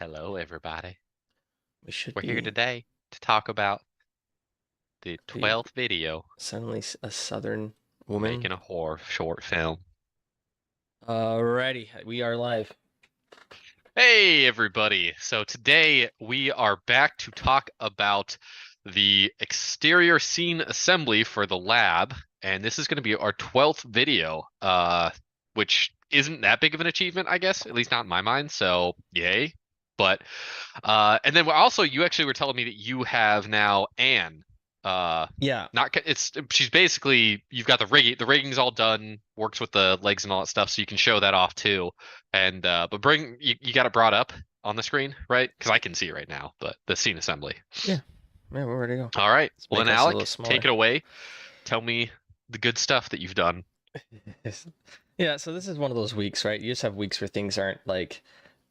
Hello, everybody. We should We're here be today to talk about the be 12th video suddenly a southern woman. making a horror short film. Alrighty, we are live. Hey, everybody. So today we are back to talk about the exterior scene assembly for the lab, and this is going to be our 12th video, which isn't that big of an achievement, I guess, at least not in my mind. So, yay. But and then also you actually were telling me that you have now Anne. Uh, Yeah, not it's she's basically you've got the rigging's all done, works with the legs and all that stuff, so you can show that off too. And but you got it brought up on the screen, right? Because I can see it right now, but the scene assembly. yeah, yeah. We're ready to go. All right. Let's Well make then, us a little Alec, take smaller. it away. Tell me the good stuff that you've done. Yes. Yeah, so this is one of those weeks, right? You just have weeks where things aren't like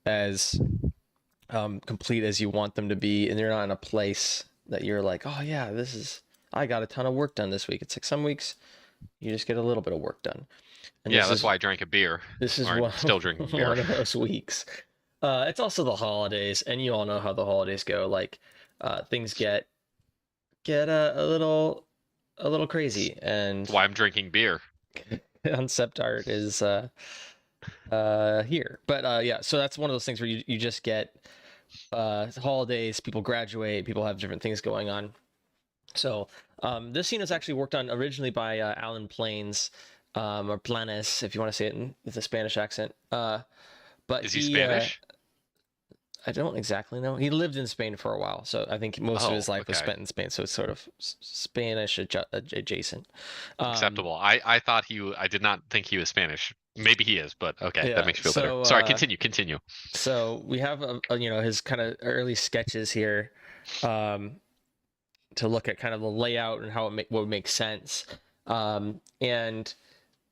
as complete as you want them to be, and you're not in a place that you're like, oh yeah, I got a ton of work done this week. It's like some weeks you just get a little bit of work done, and Yeah, that's why I drank a beer, this is or one still drinking beer. one of those weeks. It's also the holidays, and you all know how the holidays go. Like, things get a little crazy, and That's why I'm drinking beer. concept art is here. But yeah, so that's one of those things where you just get holidays, people graduate, people have different things going on. So this scene was actually worked on originally by Alan Planes, or Planes, if you want to say it with a Spanish accent. But Is he Spanish? I don't exactly know. He lived in Spain for a while, so I think most of Oh, his life was okay. spent in Spain. So it's sort of Spanish adjacent. Um, Acceptable. I thought I did not think he was Spanish. Maybe he is, but okay, that yeah. makes me feel better. So Sorry, continue. we have his kind of early sketches here, um, to look at kind of the layout and how what would make sense. And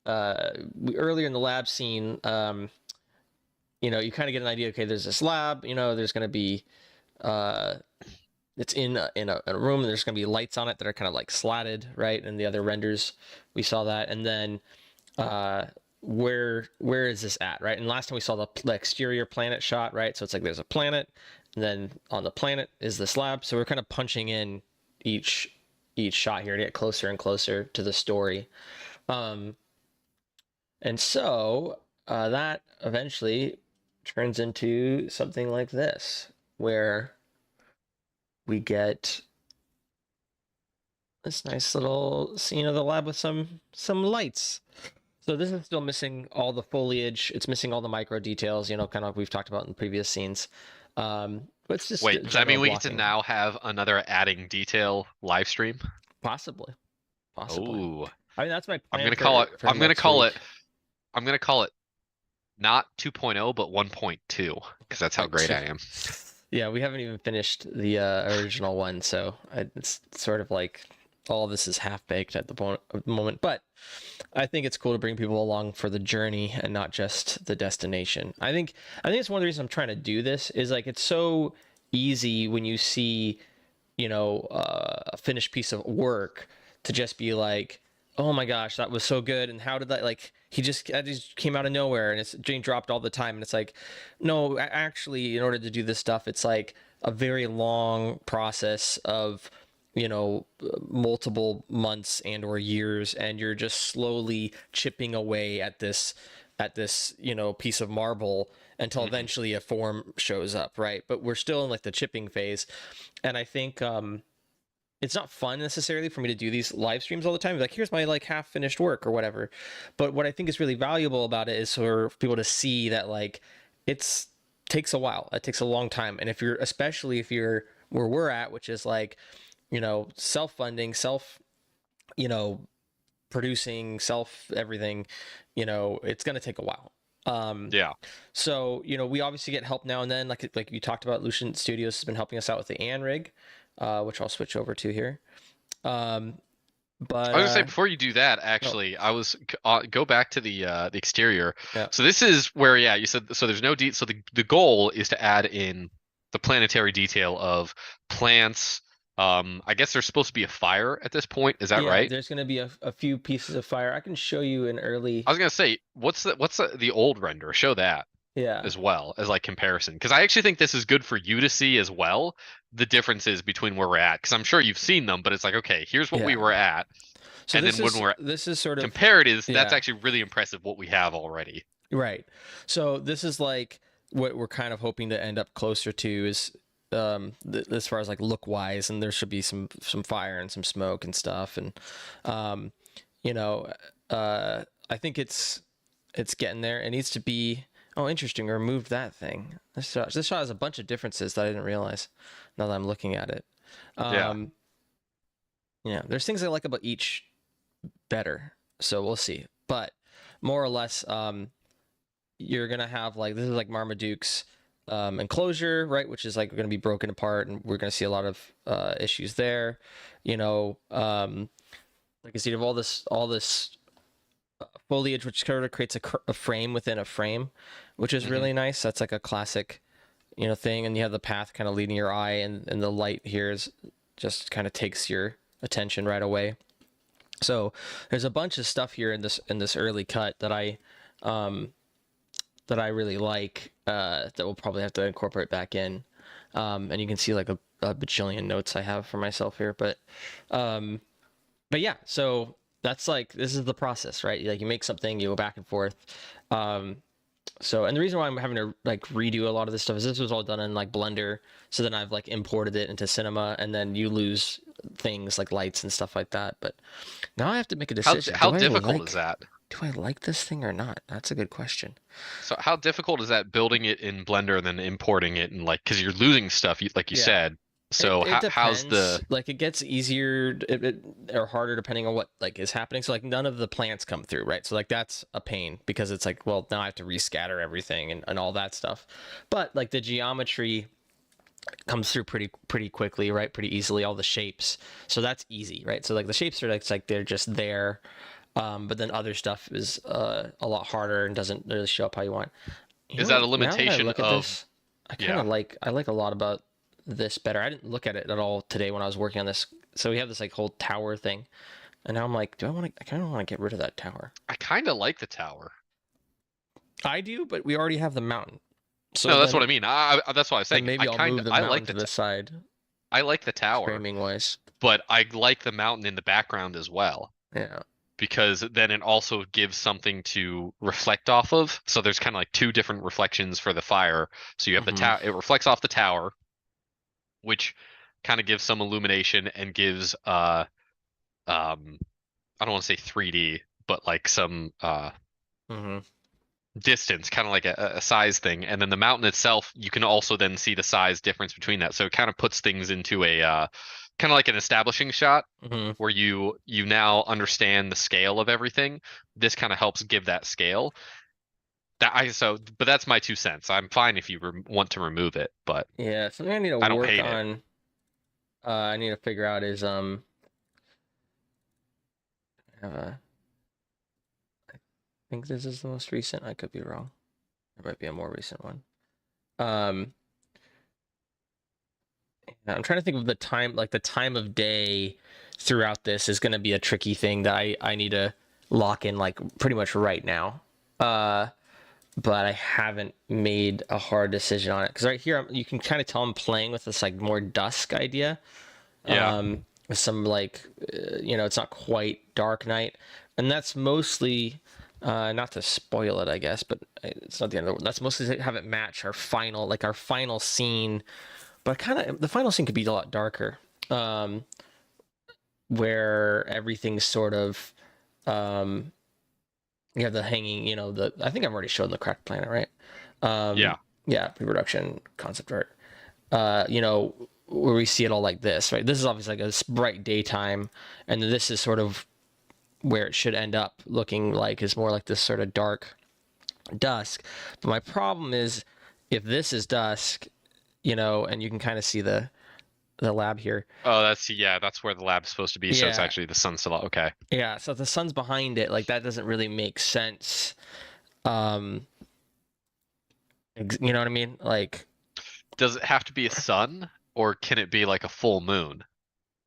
earlier in the lab scene, you kind of get an idea. Okay, there's this lab. There's going to be uh, it's in a room, and there's going to be lights on it that are kind of like slatted, right? And the other renders, we saw that. And then uh, where is this at, right? And last time we saw the exterior planet shot, right? So it's like there's a planet, and then on the planet is this lab. So we're kind of punching in each shot here to get closer and closer to the story. Um, and so that eventually turns into something like this, where we get this nice little scene of the lab with some lights. So this is still missing all the foliage. It's missing all the micro details, kind of like we've talked about in previous scenes. But it's just Wait, does that general mean we get to blocking. now have another adding detail live stream? Possibly, possibly. Oh, I mean, that's my I'm plan gonna call it. for next week. I'm gonna call it not 2.0, but 1.2, because that's how Point great two. I am. Yeah, we haven't even finished the original one, so it's sort of like all of this is half baked at the moment. But I think it's cool to bring people along for the journey and not just the destination. I think it's one of the reasons I'm trying to do this is like it's so easy when you see, a finished piece of work to just be like, oh my gosh, that was so good, and how did that that just came out of nowhere, and it's Jane dropped all the time, and it's like, no, actually, in order to do this stuff, it's like a very long process of multiple months and or years, and you're just slowly chipping away at this piece of marble until Mhm. eventually a form shows up, right? But we're still in like the chipping phase, and I think it's not fun necessarily for me to do these live streams all the time. Like, here's my like half finished work or whatever. But what I think is really valuable about it is for people to see that like it's takes a while. It takes a long time. And especially if you're where we're at, which is like, self-funding, you know, producing, self everything, it's gonna take a while. Um, Yeah. so we obviously get help now and then, like you talked about. Lucian Studios has been helping us out with the An rig, which I'll switch over to here. Um, but I was gonna say before you do that, oh actually, I was go back to the exterior. yeah, So this is where, yeah, you said so. There's no so the goal is to add in the planetary detail of plants. I guess there's supposed to be a fire at this point. Is that yeah. right? There's gonna be a few pieces of fire. I can show you an I early. was gonna say, what's the old render? Show that. Yeah. as well as like comparison. Because I actually think this is good for you to see as well, the differences between where we're at. Because I'm sure you've seen them, but it's like, okay, here's what we Yeah. were at. So And this then when is we're this is sort of compared is that's yeah, actually really impressive what we have already. right. So this is like what we're kind of hoping to end up closer to is as far as like look wise, and there should be some fire and some smoke and stuff, and um you know I think it's getting there. It needs to be. Oh, interesting. We removed that thing. This shot has a bunch of differences that I didn't realize. Now that I'm looking at it, Yeah. um, yeah, there's things I like about each better. So we'll see. But more or less, you're gonna have like this is like Marmaduke's enclosure, right? Which is like going to be broken apart, and we're going to see a lot of issues there. You know, like I said, you have all this foliage, which sort of creates a frame within a frame, which is Hmm. really nice. That's like a classic, thing. And you have the path kind of leading your eye, and the light here is just kind of takes your attention right away. So there's a bunch of stuff here in this early cut um, that I really like that we'll probably have to incorporate back in. And you can see like a bajillion notes I have for myself here, um, but yeah, so that's like this is the process, right? Like you make something, you go back and forth. Um, and the reason why I'm having to like redo a lot of this stuff is this was all done in like Blender. So then I've like imported it into Cinema, and then you lose things like lights and stuff like that. But now I have to make a decision. How difficult is that? Do I like this thing or not? That's a good question. So how difficult is that building it in Blender and then importing it and like because you're losing stuff, like you Yeah. said. It So it how's depends. the Like it gets easier or harder depending on what like is happening. So like none of the plants come through, right? So like that's a pain because it's like, well, now I have to rescatter everything and all that stuff. But like the geometry comes through pretty quickly, right? Pretty easily, all the shapes. So that's easy, right? So like the shapes are like, it's like they're just there. But then other stuff is a lot harder and doesn't really show up how you want. You is know that a what? Now that I limitation look at of this, yeah. I like a lot about this better. I didn't look at it at all today when I was working on this. So we have this like whole tower thing, and now I'm like, do I want to? I kind of want to get rid of that tower. I kind of like the tower. I do, but we already have the mountain. So No, that's what then, I mean. That's what I was then saying. maybe I'll move the I mountain like to the side, I like the tower, framing wise. but I like the mountain in the background as well Yeah. because then it also gives something to reflect off of. So there's kind of like two different reflections for the fire. So you have the Hmm. tower, it reflects off the tower, which kind of gives some illumination and gives um I don't want to say 3D, but like some Hmm. distance, kind of like a size thing. And then the mountain itself, you can also then see the size difference between that. So it kind of puts things into a kind of like an establishing shot Hmm. where you now understand the scale of everything. This kind of helps give that scale. But that's my 2 cents. I'm fine if you want to remove it, but Yeah. Something I need to I don't work hate it. on. I need to figure out is I think this is the most recent. I could be wrong. There might be a more recent one. Um, I'm trying to think of the time, like the time of day throughout this is going to be a tricky thing that I need to lock in like pretty much right now. Uh, but I haven't made a hard decision on it because right here you can kind of tell I'm playing with this like more dusk idea. Yeah. With some like, it's not quite dark night, and that's mostly. Not to spoil it, I guess, but it's not the end of the world. That's mostly to have it match our final scene, but kind of the final scene could be a lot darker, um, where everything's sort of, um, you have the hanging, the I think I've already shown the cracked planet, right? Yeah. Yeah, pre-production concept art. Where we see it all like this, right? This is obviously like a bright daytime, and this is sort of where it should end up looking like is more like this sort of dark dusk. But my problem is if this is dusk, and you can kind of see the lab here. Oh, that's where the lab's supposed to be. So it's Yeah. actually the sun's still out. Okay. Yeah, so if the sun's behind it, like that doesn't really make sense. Um, you know what I mean? Like Does it have to be a sun or can it be like a full moon?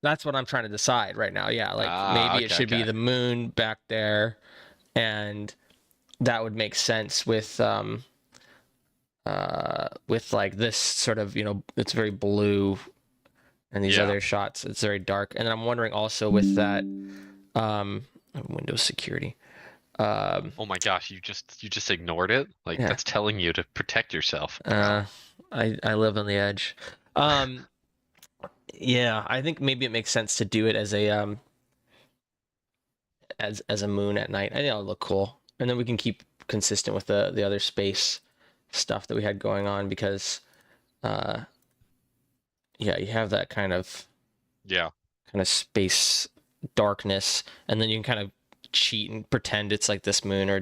that's what I'm trying to decide right now. Yeah, like Ah, maybe it okay, should be okay. the moon back there, and that would make sense with with like this sort of, it's very blue, and these Yeah. other shots it's very dark. And then I'm wondering also with that, um, Windows security. Um, Oh my gosh, you just ignored it? Like yeah. that's telling you to protect yourself, bro. Uh, I live on the edge. Um, yeah, I think maybe it makes sense to do it as a as a moon at night. I think it'll look cool, and then we can keep consistent with the other space stuff that we had going on because, uh, yeah, you have that Yeah. kind of space darkness, and then you can kind of cheat and pretend it's like this moon or a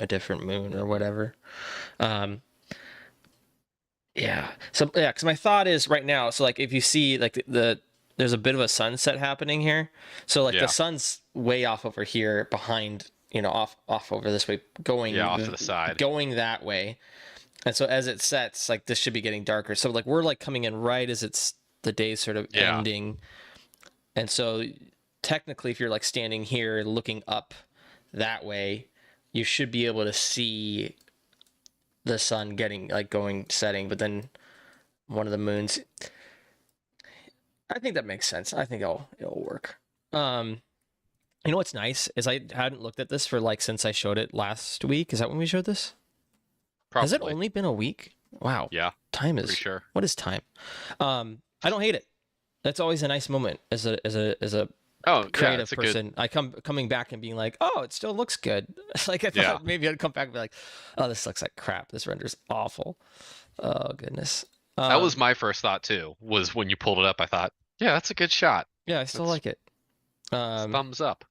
different moon or whatever. Um, yeah. So yeah, because my thought is right now. So like, if you see like there's a bit of a sunset happening here. So like the Yeah. sun's way off over here behind, off over this way, Yeah, off to the side. going that way. And so as it sets, like this should be getting darker. So like we're like coming in right as it's the day's sort of Yeah. ending. And so technically if you're like standing here looking up that way, you should be able to see the sun getting like going setting, but then one of the moons. I think that makes sense. I think it'll work. Um, you know what's nice is I hadn't looked at this for like since I showed it last week. Is that when we showed this? Has it Probably. only been a week? Wow. Yeah, Time pretty is sure. what is time? I don't hate it. That's always a nice moment as a Oh, yeah, creative it's a good. person. Coming back and being like, oh, it still looks good. Like I Yeah. thought maybe I'd come back and be like, oh, this looks like crap. This render's awful. Oh goodness. That was my first thought too, was when you pulled it up, I thought, yeah, that's a good shot. Yeah, I still That's like it. Um, thumbs up.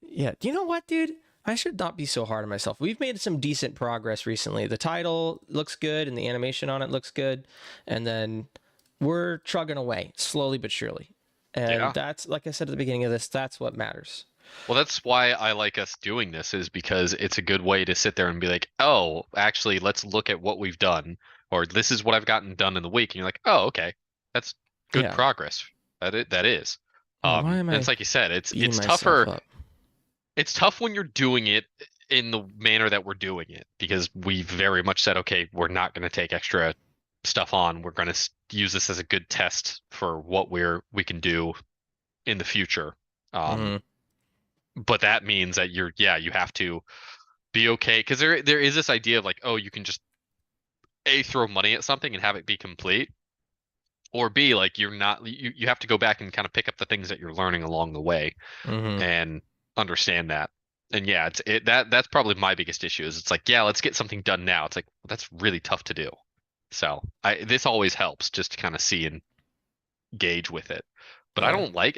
yeah. Do you know what, dude? I should not be so hard on myself. We've made some decent progress recently. The title looks good and the animation on it looks good. And then we're chugging away slowly but surely. And Yeah. that's, like I said at the beginning of this, that's what matters. Well, that's why I like us doing this, is because it's a good way to sit there and be like, oh, actually, let's look at what we've done, or this is what I've gotten done in the week. And you're like, oh, okay, that's good Yeah. progress. That is. Oh, why am And it's I like you said, it's beating it's myself tougher. up? It's tough when you're doing it in the manner that we're doing it, because we very much said, okay, we're not going to take extra stuff on. We're going to use this as a good test for what we can do in the future. Um, Hmm. but that means that you have to be okay, because there is this idea of like, oh, you can just A, throw money at something and have it be complete, or B, like you're not you have to go back and kind of pick up the things that you're learning along the way Hmm. and understand that. And yeah, that's probably my biggest issue, is it's like, yeah, let's get something done now. It's like, well, that's really tough to do. So this always helps just to kind of see and gauge with it. But Yeah.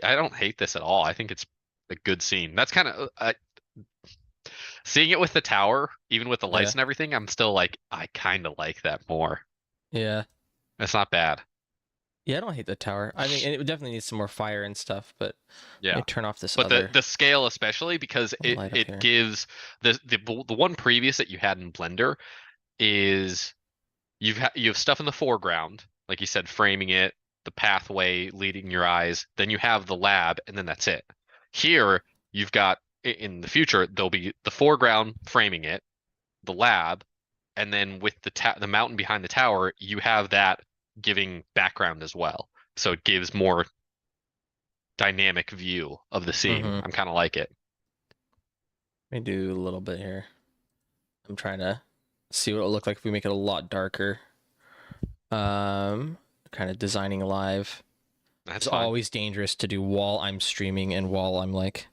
I don't hate this at all. I think it's a good scene. That's kind of seeing it with the tower, even with the lights Yeah. and everything. I'm still like, I kind of like that more. Yeah. It's not bad. Yeah, I don't hate the tower. I mean, it definitely needs some more fire and stuff, but let me Yeah. turn off this But other the scale especially, because light up it here. gives the one previous that you had in Blender is you have stuff in the foreground, like you said, framing it, the pathway leading your eyes, then you have the lab, and then that's it. Here you've got, in the future there'll be the foreground framing it, the lab, and then with the mountain behind the tower, you have that giving background as well. So it gives more dynamic view of the scene. Hmm. I'm kind of like it. Let me do a little bit here. I'm trying to see what it'll look like if we make it a lot darker. Kind of designing live. That's It's fine, always dangerous to do while I'm streaming and while I'm like,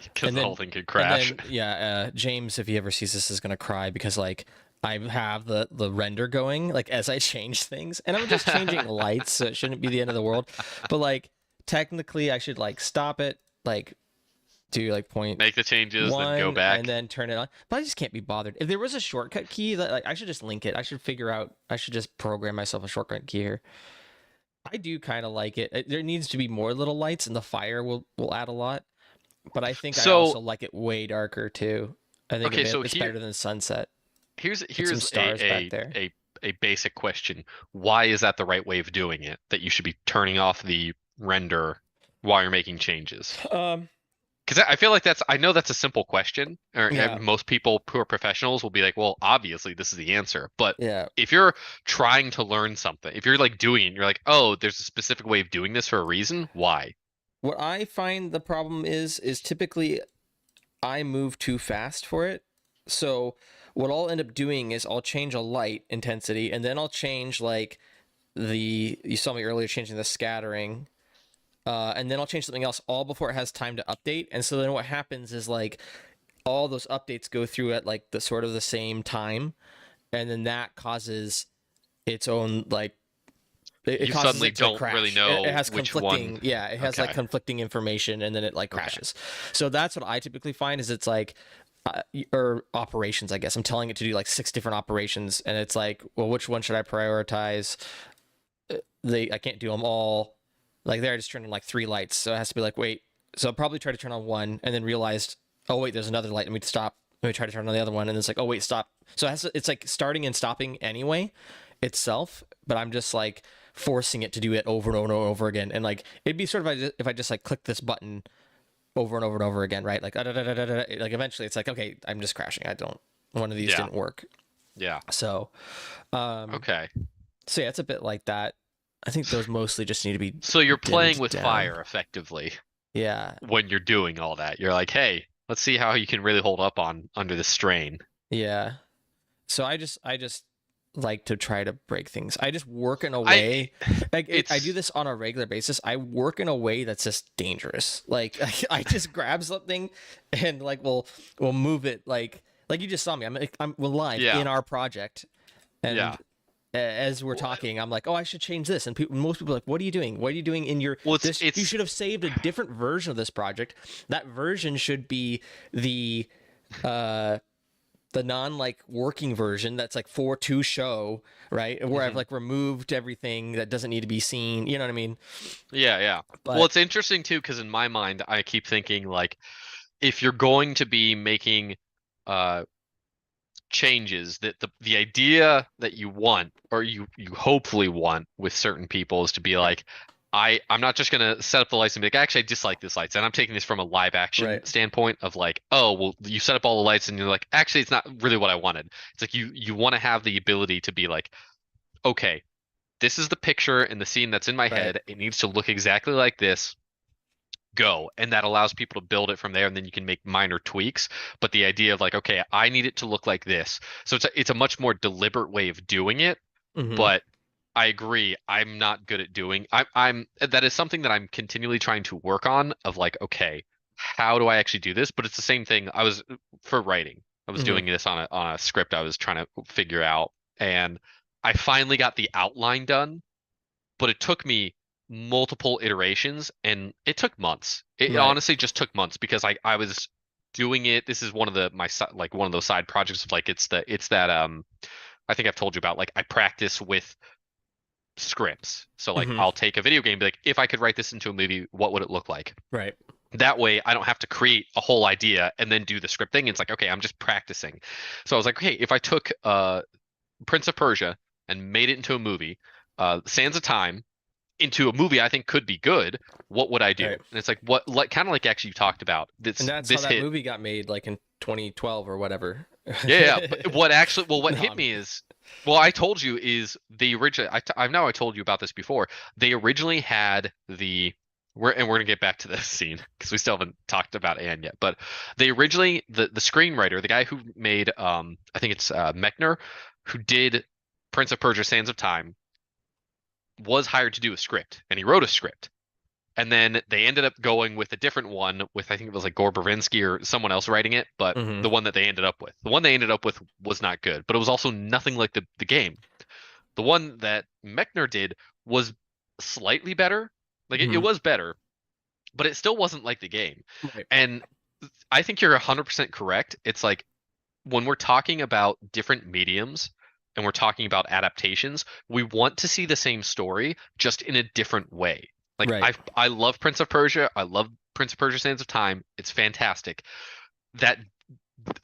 because and the then, whole thing could and crash. then, yeah, James, if he ever sees this, is gonna cry because like I have the render going like as I change things, and I'm just changing lights, so it shouldn't be the end of the world. But like technically, I should like stop it, like do like point Make the changes, then go one and back. then turn it on. But I just can't be bothered. If there was a shortcut key that like I should just link it. I should figure out. I should just program myself a shortcut key here. I do kind of like it. There needs to be more little lights, and the fire will add a lot. But I think I So also like it way darker too. I think okay, so it's better than sunset. Get some here's stars back there. a basic question. Why is that the right way of doing it? That you should be turning off the render while you're making changes? Um, because I feel like I know that's a simple question, or Yeah, most people who are professionals will be like, well, obviously this is the answer. But yeah. if you're trying to learn something, if you're like doing it, and you're like, oh, there's a specific way of doing this for a reason. Why? What I find the problem is typically I move too fast for it. So what I'll end up doing is I'll change a light intensity, and then I'll change like you saw me earlier changing the scattering, and then I'll change something else all before it has time to update. And so then what happens is like all those updates go through at like the sort of the same time, and then that causes its own like it You causes suddenly it to don't really crash. It know has which one. conflicting, yeah, it has like Okay. conflicting information, and then it like Okay. crashes. So that's what I typically find is it's like or operations, I guess. I'm telling it to do like six different operations, and it's like, well, which one should I prioritize? I can't do them all. Like there, I just turned on like three lights, so it has to be like, wait. So I'll probably try to turn on one, and then realized, oh wait, there's another light. Let me stop. Let me try to turn on the other one, and it's like, oh wait, stop. So it's like starting and stopping anyway, itself. But I'm just like forcing it to do it over and over and over again, and like it'd be sort of if I just like click this button over and over and over again, right? Like like eventually it's like, okay, I'm just crashing. I don't. One of these Yeah. didn't work. Yeah. So, um, Okay. so yeah, it's a bit like that. I think those mostly just need to be So you're playing dimmed with down. fire effectively Yeah, when you're doing all that. You're like, hey, let's see how you can really hold up on under the strain. yeah. So I just like to try to break things. I just work in a I way like I do it's this on a regular basis. I work in a way that's just dangerous. Like I just grab something and like we'll move it like you just saw me. We're live yeah. in our project, and Yeah. as we're Well, talking, I'm like, oh, I should change this. And most people are like, what are you doing? What are you doing in your well, this? You should have saved a different version of this project. That version should be the uh the non like working version that's like for to show, right? Where I've mhm. like removed everything that doesn't need to be seen. You know what I mean? Yeah, yeah. Well, But it's interesting too because in my mind, I keep thinking like if you're going to be making uh changes that the idea that you want or you hopefully want with certain people is to be like I'm not just gonna set up the lights and be like actually I dislike this lights and I'm taking this from a live action right, standpoint of like oh well you set up all the lights and you're like actually it's not really what I wanted. It's like you want to have the ability to be like okay this is the picture and the scene that's in my right. head, it needs to look exactly like this, go, and that allows people to build it from there and then you can make minor tweaks. But the idea of like okay I need it to look like this, so it's a much more deliberate way of doing it. Mm-hmm. But I agree I'm not good at doing I'm that is something that I'm continually trying to work on of like okay how do I actually do this. But it's the same thing I was for writing, I was Mm-hmm. doing this on a script I was trying to figure out, and I finally got the outline done, but it took me multiple iterations and it took months. It Right. honestly just took months because I was doing it. This is one of the like one of those side projects of like it's that I think I've told you about like I practice with scripts. So like Mm-hmm. I'll take a video game, be like if I could write this into a movie, what would it look like? Right. That way I don't have to create a whole idea and then do the script thing. It's like okay, I'm just practicing. So I was like, okay, if I took Prince of Persia and made it into a movie, Sands of Time into a movie I think could be good, what would I do? Right. And it's like what like kind of like actually you talked about And this that's how this that hit. movie got made, like in 2012 or whatever. Yeah, yeah. But what actually well what No, hit me is well I told you is the original I know I told you about this before. They originally had we're gonna get back to this scene because we still haven't talked about Anne yet. But they originally the screenwriter, the guy who made I think it's Mechner, who did Prince of Persia: Sands of Time, was hired to do a script, and he wrote a script. And then they ended up going with a different one with I think it was like Gore Verbinski or someone else writing it, but mm-hmm. the one that they ended up with. The one they ended up with was not good, but it was also nothing like the game. The one that Mechner did was slightly better. Like it Mm-hmm. was better, but it still wasn't like the game. Right. And I think you're 100% correct. It's like when we're talking about different mediums and we're talking about adaptations, we want to see the same story just in a different way. Like Right. I love Prince of Persia. I love Prince of Persia: Sands of Time. It's fantastic. That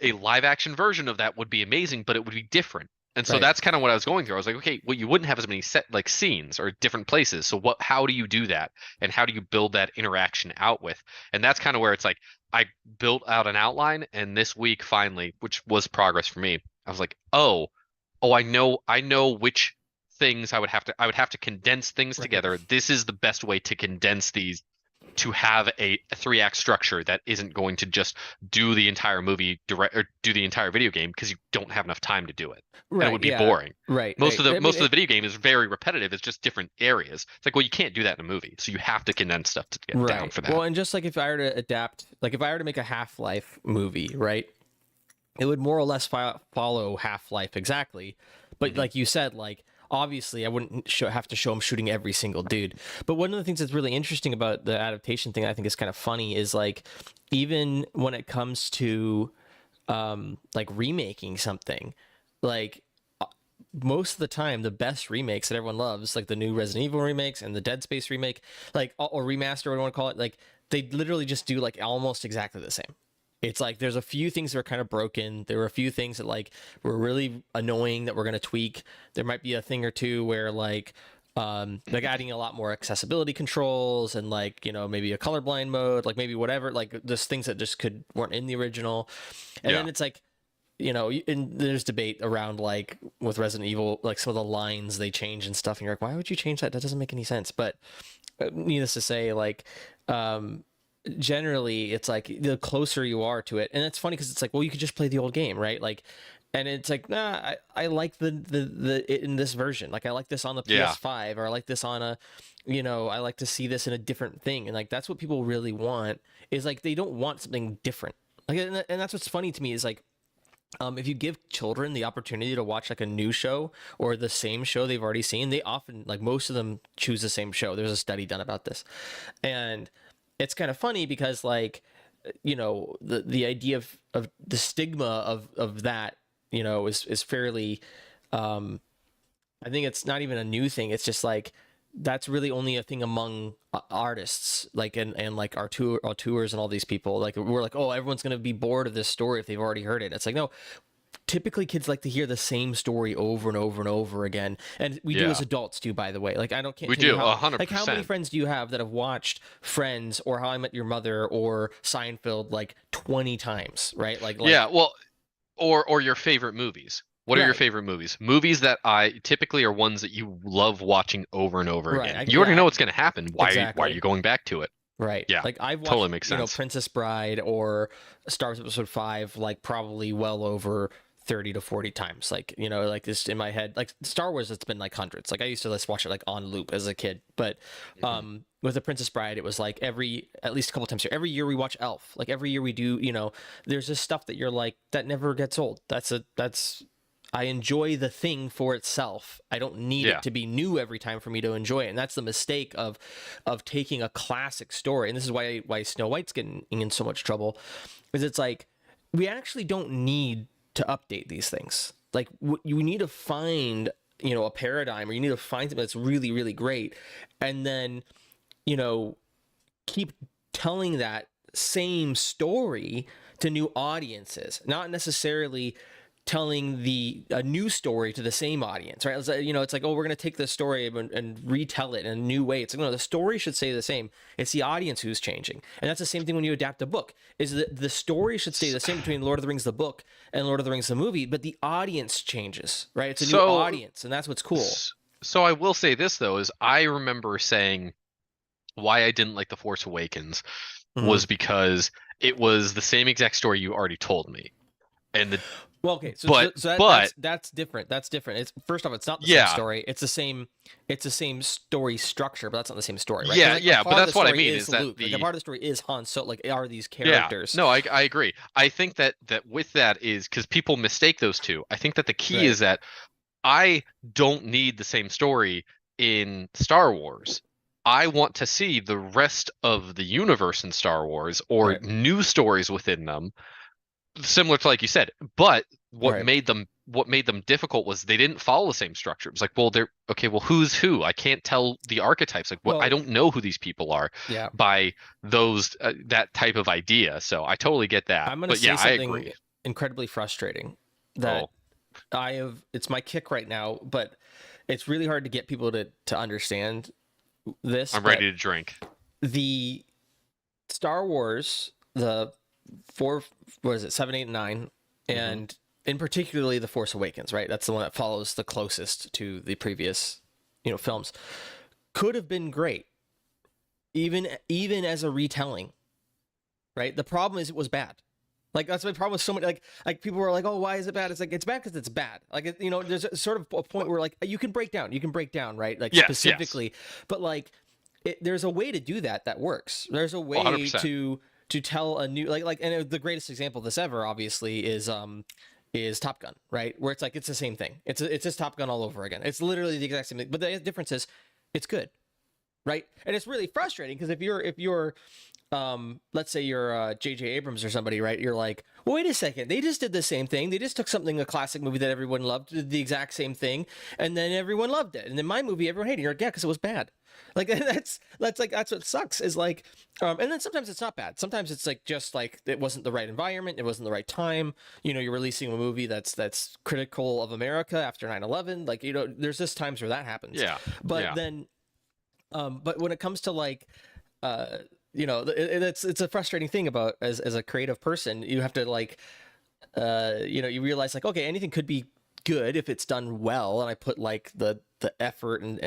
a live action version of that would be amazing, but it would be different. And so Right. that's kind of what I was going through. I was like, okay, well, you wouldn't have as many set like scenes or different places. So how do you do that? And how do you build that interaction out with? And that's kind of where it's like I built out an outline, and this week finally, which was progress for me, I was like, oh, I know which things I would have to condense things Right. together. This is the best way to condense these to have a three-act structure that isn't going to just do the entire movie direct or do the entire video game because you don't have enough time to do it, and it Right. would be Yeah. boring. Right. Most of the I mean, most of the video game is very repetitive. It's just different areas. It's like, well, you can't do that in a movie, so you have to condense stuff to get down right. for that. Well, and just like if I were to adapt, like if I were to make a Half-Life movie, right? It would more or less follow Half-Life exactly. But Hmm. like you said, like obviously I wouldn't have to show him shooting every single dude. But one of the things that's really interesting about the adaptation thing, I think is kind of funny, is like even when it comes to like remaking something, like most of the time the best remakes that everyone loves, like the new Resident Evil remakes and the Dead Space remake, like or remaster, whatever you want to call it, like they literally just do like almost exactly the same. It's like there's a few things that are kind of broken. There were a few things that like were really annoying that we're gonna tweak. There might be a thing or two where like adding a lot more accessibility controls and like maybe a colorblind mode, like maybe whatever, like just things that just could weren't in the original. And Yeah. then it's like and there's debate around like with Resident Evil, like some of the lines they change and stuff, and you're like, why would you change that? That doesn't make any sense. But needless to say, like um, generally, it's like the closer you are to it, and it's funny because it's like, well, you could just play the old game, right? Like, and it's like, nah, I like the it in this version. Like, I like this on the Yeah. PS5, or I like this on a, I like to see this in a different thing, and like that's what people really want. Is like they don't want something different. Like, and that's what's funny to me is like if you give children the opportunity to watch like a new show or the same show they've already seen, they often, like most of them, choose the same show. There's a study done about this, and it's kind of funny because like the idea of the stigma of that is fairly I think it's not even a new thing. It's just like that's really only a thing among artists, like and like our tours and all these people. Like we're like, oh, everyone's gonna be bored of this story if they've already heard it. It's like no. Typically, kids like to hear the same story over and over and over again, and we do as Yeah. adults too. By the way, like can't We tell you do how a hundred like how many percent. friends do you have that have watched Friends or How I Met Your Mother or Seinfeld like 20 times, right? Yeah. Well, or your favorite movies. What are your Right, favorite movies? Movies that I typically are ones that you love watching over and over right. again. You already Yeah, know what's going to happen. Why are exactly. you going back to it? Right. Yeah, Like I've watched, totally makes sense. Princess Bride or Star Wars Episode 5 like probably well over 30 to 40 times. Like, like this in my head. Like Star Wars it's been like hundreds. Like I used to just watch it like on loop as a kid. But Hmm. with The Princess Bride it was like at least a couple times a year. Every year we watch Elf. Like every year we do, there's this stuff that you're like that never gets old. That's I enjoy the thing for itself. I don't need it Yeah. to be new every time for me to enjoy it. And that's the mistake of taking a classic story. And this is why Snow White's getting in so much trouble. Is it's like we actually don't need to update these things. Like you need to find, a paradigm, or you need to find something that's really, really great. And then, you know, keep telling that same story to new audiences, not necessarily telling a new story to the same audience, right? It's like, it's like, oh, we're going to take this story and retell it in a new way. It's like, no, the story should stay the same. It's the audience who's changing. And that's the same thing when you adapt a book, is that the story should stay the same between Lord of the Rings, the book, and Lord of the Rings, the movie, but the audience changes, right? It's a new So, audience, and that's what's cool. so I will say this though is I remember saying why I didn't like The Force Awakens Mhm. was because it was the same exact story you already told me. And the Well, okay, so but but that's different. That's different. It's first off, it's not the same yeah, story. It's the same story structure, but that's not the same story, right? Because yeah, like a yeah, but part of the that's what I story mean is is that Luke. Like a the part of the story is Han Solo. Like are these yeah, characters? no, I agree. I think that with that is because people mistake those two. I think that the key Right, is that I don't need the same story in Star Wars. I want to see the rest of the universe in Star Wars or right, new stories within them, similar to like you said. But right. what made them difficult was they didn't follow the same structure. It was like, well, they're okay, well, who's who? I can't tell the archetypes. Like what I Well, don't know who these people are yeah. by those that type of idea. So I totally get that. I'm gonna But say yeah, I something agree. incredibly frustrating that Oh, I have. It's my kick right now, but it's really hard to get people to understand this. I'm But ready to drink. the Star Wars, the 4, what is it, 7, 8, and 9, Hmm. and in particularly The Force Awakens, right? That's the one that follows the closest to the previous, films. Could have been great, even as a retelling, right? The problem is it was bad. Like that's my problem with so many. Like people were like, "Oh, why is it bad?" It's like it's bad because it's bad. Like there's a sort of a point where like you can break down, right? Like Yes, yes. specifically, but like there's a way to do that works. There's a Oh, way 100%. to tell a new and the greatest example of this ever obviously is Top Gun, right? Where it's like it's the same thing. It's just Top Gun all over again. It's literally the exact same thing, but the difference is it's good, right? And it's really frustrating because if you're let's say you're JJ Abrams or somebody, right? You're like, well, wait a second, they just did the same thing. They just took something, a classic movie that everyone loved, did the exact same thing, and then everyone loved it. And then my movie, everyone hated it. You're like, yeah, because it was bad. Like that's what sucks is like, and then sometimes it's not bad. Sometimes it's like just like it wasn't the right environment, it wasn't the right time. You're releasing a movie that's critical of America after 9/11. Like there's just times where that happens. Yeah, But yeah. then, but when it comes to like, uh, it's a frustrating thing about as a creative person. You have to like, you realize like, okay, anything could be good if it's done well, and I put like the effort and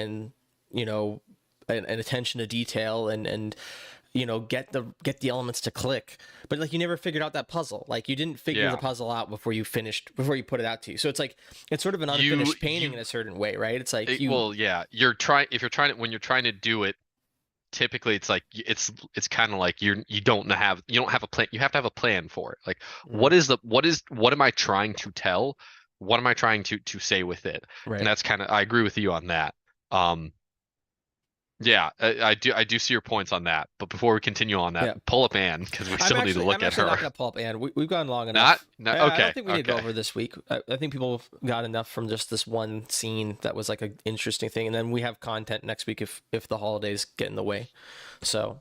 and attention to detail and get the elements to click, but like you never figured out that puzzle. Like you didn't figure the Yeah. puzzle out before you put it out to you. So it's like it's sort of an You unfinished painting you in a certain way, right? It's like you well, yeah. If you're trying to when you're trying to do it, typically it's like it's kind of like you don't have a plan. You have to have a plan for it. Like Mhm. what am I trying to tell? What am I trying to say with it? And Right. that's kind of I agree with you on that. Um yeah, I do see your points on that. But before we continue on that, Yeah. pull up Anne because we still need to I'm look at actually her. not going to pull up, and we've gone long Not enough. no I don't okay, think we need to go okay. over this week. I think people got enough from just this one scene that was like an interesting thing, and then we have content next week if the holidays get in the way. So,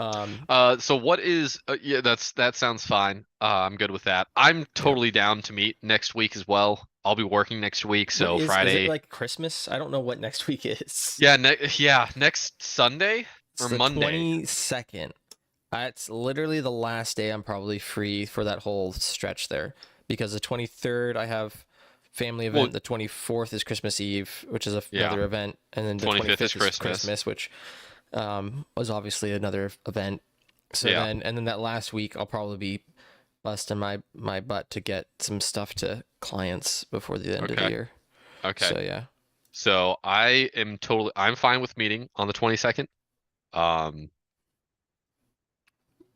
um, So what is yeah, that sounds fine. I'm good with that. I'm yeah. totally down to meet next week as well. I'll be working next week, What so is it Friday. like Christmas? I don't know what next week is. Yeah, next Sunday It's or the Monday. 22nd. It's literally the last day I'm probably free for that whole stretch there because the 23rd I have family Well, event. The 24th is Christmas Eve, which is yeah, another event, and then the 25th is 25th is Christmas. Christmas, which was obviously another event. So Yeah. then that last week I'll probably be busting my butt to get some stuff to clients before the end of the Okay. year. Okay. So yeah, So I'm fine with meeting on the 22nd. Um,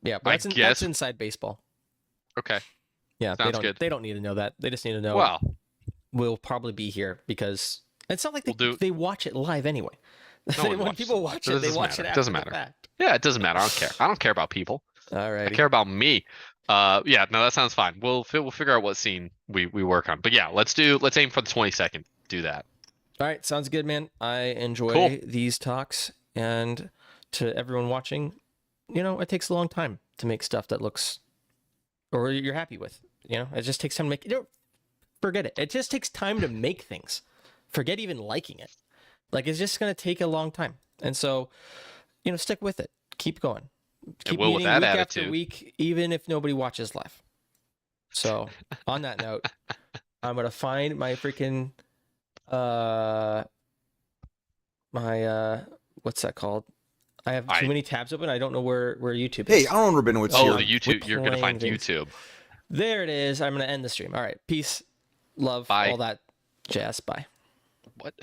yeah, but I that's guess inside baseball. okay. Yeah, Sounds good. they don't need to know that. They just need to know Well, we'll probably be here because it's not like we'll do they watch it live anyway. no one When watches it people live. watch So it, this they doesn't watch matter. it It doesn't after the matter. fact. Yeah, it doesn't matter. I don't care. I don't care about people. I Alrighty. care about me. Yeah, no, that sounds fine. We'll figure out what scene we work on. But yeah, let's aim for the 22nd. Do that. All right, sounds good, man. I Cool. enjoy these talks, and to everyone watching, it takes a long time to make stuff that looks or you're happy with. It just takes time to make. Forget it. It just takes time to make things. Forget even liking it. Like it's just gonna take a long time, and so stick with it. Keep going. And Keep Will with meeting that week after attitude. week, even if nobody watches live. So, on that note, I'm gonna find my freaking uh my what's that called? I have too I many tabs open. I don't know where YouTube Hey, I is. don't remember what's oh here. the We're YouTube. You're gonna playing find things. YouTube. There it is. I'm gonna end the stream. All right. Peace, love, Bye. all that jazz. Bye. What?